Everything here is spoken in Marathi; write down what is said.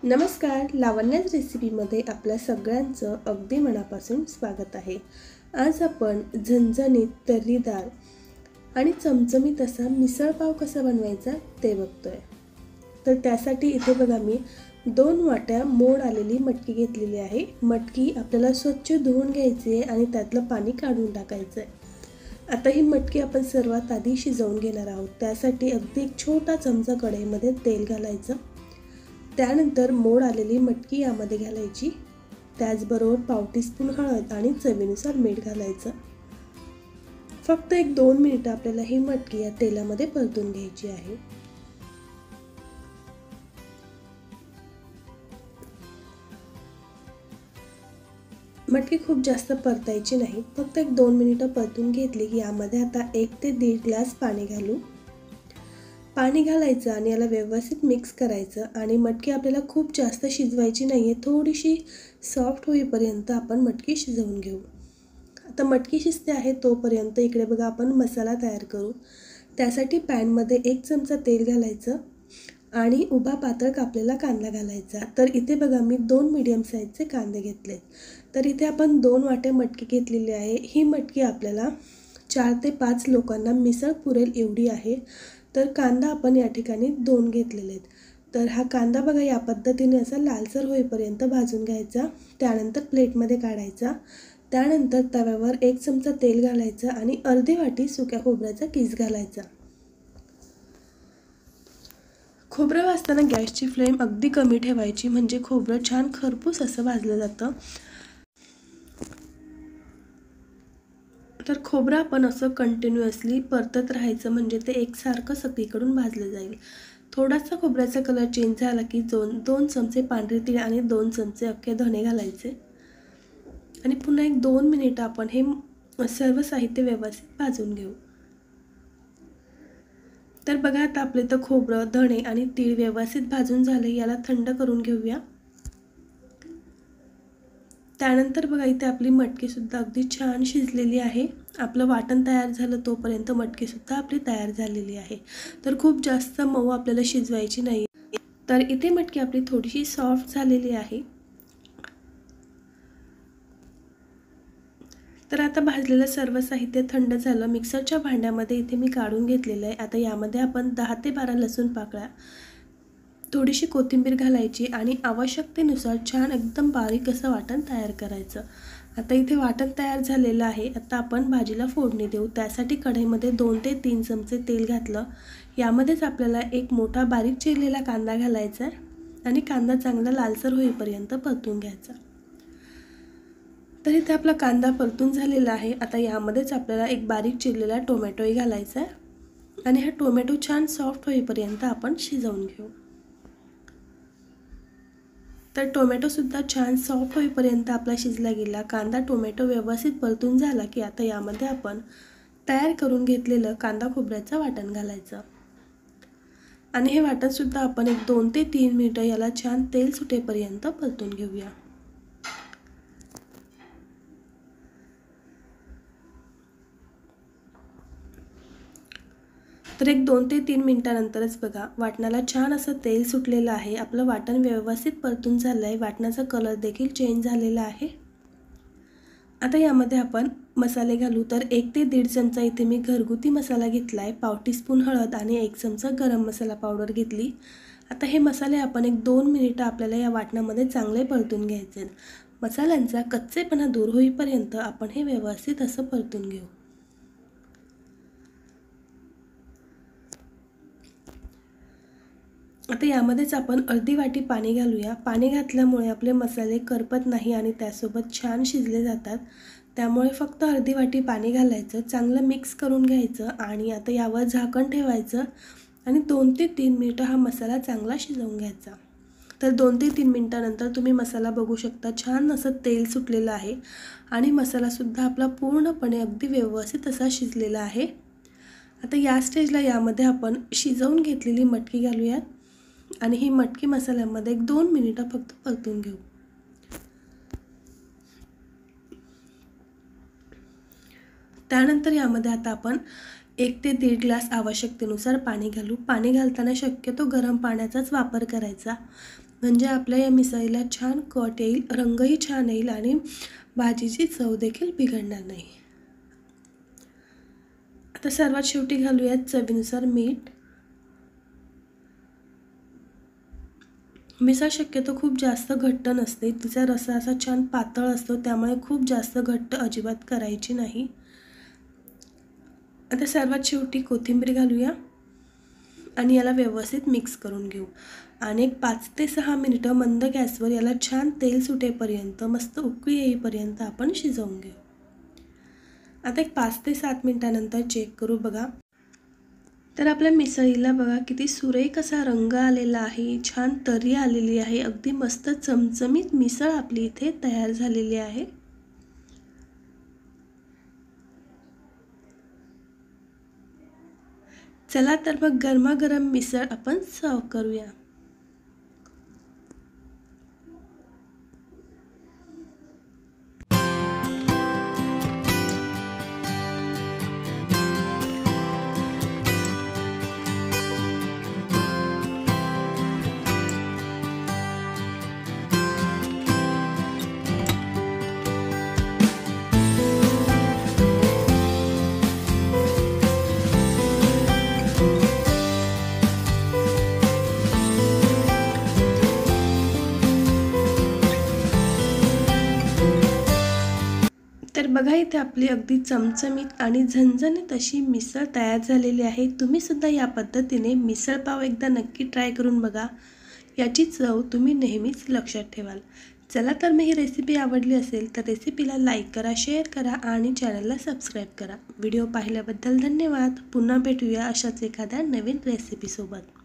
नमस्कार, लावण्याच रेसिपीमध्ये आपल्या सगळ्यांचं अगदी मनापासून स्वागत आहे। आज आपण झणझणीत तर्रीदार आणि चमचमीत असा मिसळ पाव कसा बनवायचा ते बघतोय। तर त्यासाठी इथे बघा मी 2 वाट्या मोड आलेली मटकी घेतलेली आहे। मटकी आपल्याला स्वच्छ धुवून घ्यायची आहे आणि त्यातलं पाणी काढून टाकायचं आहे। आता ही मटकी आपण सर्वात आधी शिजवून घेणार आहोत। त्यासाठी अगदी एक छोटा चमचा कढईमध्ये तेल घालायचं। त्यानंतर मोड आलेली मटकी यामध्ये घालायची। त्याचबरोबर पाव टीस्पून हळद आणि चवीनुसार मीठ घालायचं। फक्त 1-2 मिनिटं आपल्याला ही मटकी या तेलामध्ये परतून घ्यायची आहे। मटकी खूप जास्त परतायची नाही, फक्त 1-2 मिनिटं परतून घेतली की यामध्ये आता 1 ते 1.5 ग्लास पाणी घालू। पाणी घालायचं आणि याला व्यवस्थित मिक्स करायचं आणि मटकी आपल्याला खूप जास्त शिजवायची नाहीये, थोडीशी सॉफ्ट होईपर्यंत आपण मटकी शिजवून घेऊ। आता मटकी शिजते आहे तोपर्यंत इकडे बघा आपण मसाला तयार करू। त्यासाठी पॅनमध्ये 1 चमचा तेल घालायचं आणि उभा पातळ कापलेला कांदा घालायचा। तर इथे बघा मी 2 मीडियम साईजचे कांदे घेतले। तर इथे आपण 2 वाटे मटकी घेतलेली आहे। ही मटकी आपल्याला 4 ते 5 लोकांना मिसळ पुरेल एवढी आहे। तर कांदा आपण या ठिकाणी 2 घेतलेले आहेत। तर हा कांदा बघा या पद्धतीने असा लालसर होईपर्यंत भाजून घ्यायचा। त्यानंतर प्लेटमध्ये काढायचा। त्यानंतर तव्यावर 1 चमचा तेल घालायचं आणि अर्धी वाटी सुक्या खोबऱ्याचा कीस घालायचा। खोबरं भाजताना गॅसची फ्लेम अगदी कमी ठेवायची, म्हणजे खोबरं छान खरपूस असं भाजलं जातं। तर खोबरं आपण असं कंटिन्युअसली परतत राहायचं, म्हणजे ते एकसारखं सगळीकडून भाजलं जाईल। थोडासा खोबऱ्याचा कलर चेंज झाला की 2 चमचे पांढरे तीळ आणि 2 चमचे अख्खे धणे घालायचे आणि पुन्हा 1-2 मिनिटं आपण हे सर्व साहित्य व्यवस्थित भाजून घेऊ। तर बघा आता आपले तर खोबरं, धणे आणि तीळ व्यवस्थित भाजून झाले। याला थंड करून घेऊया। त्यानंतर बघा इथे आपली मटकी सुद्धा अगदी छान शिजलेली आहे। आपलं वाटण तयार झालं तोपर्यंत मटकी सुद्धा आपली तयार झालेली आहे। तर खूप जास्त मऊ आपल्याला शिजवायची नाही। तर इथे मटकी आपली थोडीशी सॉफ्ट झालेली आहे। तर आता भाजलेलं सर्व साहित्य थंड झालं। मिक्सरच्या भांड्यामध्ये इथे मी काढून घेतलेलं आहे। आता यामध्ये आपण 10 ते 12 लसूण पाकळ्या, थोडीशी कोथिंबीर घालायची आणि आवश्यकतेनुसार छान एकदम बारीक असं वाटण तयार करायचं। आता इथे वाटण तयार झालेलं आहे। आता आपण भाजीला फोडणी देऊ। त्यासाठी कढईमध्ये 2 ते 3 चमचे तेल घातलं। यामध्येच आपल्याला एक मोठा बारीक चिरलेला कांदा घालायचा आहे आणि कांदा चांगला लालसर होईपर्यंत परतून घ्यायचा। तर इथे आपला कांदा परतून झालेला आहे। आता यामध्येच आपल्याला एक बारीक चिरलेला टोमॅटोही घालायचा आहे आणि हा टोमॅटो छान सॉफ्ट होईपर्यंत आपण शिजवून घेऊ। तर टोमॅटो सुद्धा छान सॉफ्ट होईपर्यंत आपला शिजला गेला। कांदा टोमॅटो व्यवस्थित परतून झाला की आता यामध्ये आपण तयार करून घेतलेलं कांदा खोबऱ्याचं वाटण घालायचं आणि हे वाटण सुद्धा आपण 2 ते 3 मिनिटं याला छान तेल सुटेपर्यंत परतून घेऊया। तर 2 ते 3 मिनिटांनंतरच बघा वाटणाला छान असं तेल सुटलेलं आहे। आपलं वाटण व्यवस्थित परतून झालं आहे। वाटणाचा कलर देखील चेंज झालेला आहे। आता यामध्ये आपण मसाले घालू। तर 1 ते 1.5 चमचा इथे मी घरगुती मसाला घेतला आहे। पाव टीस्पून हळद आणि 1 चमचा गरम मसाला पावडर घेतली। आता हे मसाले आपण 1-2 मिनिटं आपल्याला या वाटणामध्ये चांगले परतून घ्यायचे। मसाल्यांचा कच्चेपणा दूर होईपर्यंत आपण हे व्यवस्थित असं परतून घेऊ। आता यामध्येच आपण अर्धी वाटी पाणी घालूया। पाणी घातल्यामुळे आपले मसाले करपत नाही आणि त्यासोबत छान शिजले जातात। त्यामुळे फक्त अर्धी वाटी पाणी घालायचं, चांगलं मिक्स करून घ्यायचं आणि आता यावर झाकण ठेवायचं आणि 2 ते 3 मिनिटं हा मसाला चांगला शिजवून घ्यायचा। तर 2 ते 3 मिनिटांनंतर तुम्ही मसाला बघू शकता, छान असं तेल सुटलेलं आहे आणि मसालासुद्धा आपला पूर्णपणे अगदी व्यवस्थित असा शिजलेला आहे। आता या स्टेजला यामध्ये आपण शिजवून घेतलेली मटकी घालूयात आणि ही मटकी मसाल्यामध्ये 1-2 मिनिटं फक्त परतून घेऊ। त्यानंतर यामध्ये आता आपण 1 ते 1.5 ग्लास आवश्यकतेनुसार पाणी घालू। पाणी घालताना शक्यतो गरम पाण्याचाच वापर करायचा। म्हणजे आपल्या या मिसळीला छान कट येईल, रंगही छान येईल आणि भाजीची चव देखील बिघडणार नाही. आता सर्वात शेवटी घालूयात चवीनुसार मीठ. मिसळ शक्यतो खूप जास्त घट्ट नसते, तिचा रस्सा असा छान पातळ असतो, त्यामुळे खूप जास्त घट्ट अजिबात करायची नाही. आता सर्वात शेवटी कोथिंबीर घालूया आणि याला व्यवस्थित मिक्स करून घेऊ आणि एक 5 ते 6 मिनिटं मंद गॅसवर याला छान तेल सुटेपर्यंत, मस्त उकळी येईपर्यंत आपण शिजवून घेऊ. आता एक 5 ते 7 मिनिटानंतर चेक करू बघा. तर आपल्या मिसळीला बघा किती सुरेख असा रंग आलेला आहे, छान तर्री आलेली आहे, अगदी मस्त चमचमीत मिसळ आपली इथे तयार झालेली आहे. चला तर मग गरमागरम मिसळ आपण सर्व करूया. तर बघा इथे आपली अगदी चमचमीत आणि झणझणीत अशी मिसळ तयार झालेली आहे. तुम्ही सुद्धा या पद्धतीने मिसळपाव एकदा नक्की ट्राय करून बघा. याची चव तुम्ही नेहमीच लक्षात ठेवाल. चला तर मग ही रेसिपी आवडली असेल तर रेसिपीला लाईक करा, शेअर करा आणि चॅनलला सबस्क्राईब करा. व्हिडिओ पाहिल्याबद्दल धन्यवाद. पुन्हा भेटूया अशाच एखाद्या नवीन रेसिपीसोबत.